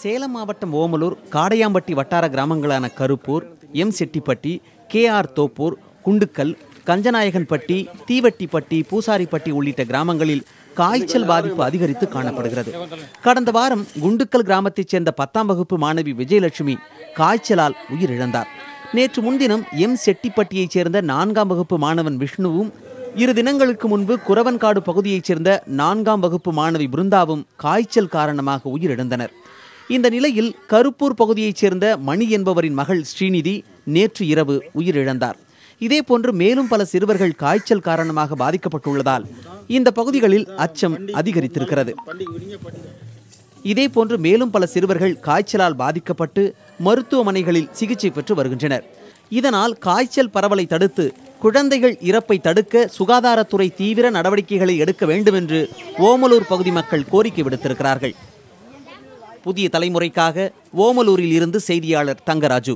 சேலம் மாவட்டம் ஓமலூர், காடையாம்பட்டி வட்டார கிராமங்களான Karuppur, M Chettipatti, KR Thoppur, குண்டுக்கல், கஞ்சநாயகன்பட்டி, Theevattipatti, Poosaripatti உள்ளிட்ட கிராமங்களில் காய்ச்சல் பாதிப்பு அதிகரித்து காணப்படுகிறது. கடந்த வாரம் குண்டுக்கல் கிராமத்தைச் சேர்ந்த 10ஆம் வகுப்பு மாணவி விஜயலட்சுமி காய்ச்சலால் உயிரிழந்தார். நேற்று முன்தினம் எம் செட்டிப்பட்டியைச் சேர்ந்த 4ஆம் வகுப்பு மாணவன் விஷ்ணுவும், 2 தினங்களுக்கு முன்பு குரவன்காடு பகுதியைச் சேர்ந்த 4ஆம் வகுப்பு மாணவி பிருந்தாவும் காய்ச்சல் காரணமாக உயிரிழந்தனர். இந்த நிலையில் கருப்பூர் பகுதியைச் சேர்ந்த மணி என்பவரின் மகள் ஸ்ரீநிதி நேற்று இரவு உயிரிழந்தார். இதேபோன்று மேலும் பல சிறுவர்கள் காய்ச்சல் காரணமாக பாதிக்கப்பட்டுள்ளதால் இந்த பகுதிகளில் அச்சம் அதிகரித்திருக்கிறது. இதேபோன்று மேலும் பல சிறுவர்கள் காய்ச்சலால் பாதிக்கப்பட்டு மருத்துவமனைகளில் சிகிச்சை பெற்று வருகின்றனர். இதனால் காய்ச்சல் பரவலை தடுத்து குழந்தைகள் இறப்பை தடுக்க சுகாதாரத்துறை தீவிர நடவடிக்கைகளை எடுக்க வேண்டும் என்று ஓமலூர் பகுதி மக்கள் கோரிக்கை விடுத்திருக்கிறார்கள். புதிய தலைமுறைக்காக ஓமலூரில் இருந்து செய்தியாளர் தங்கராஜு.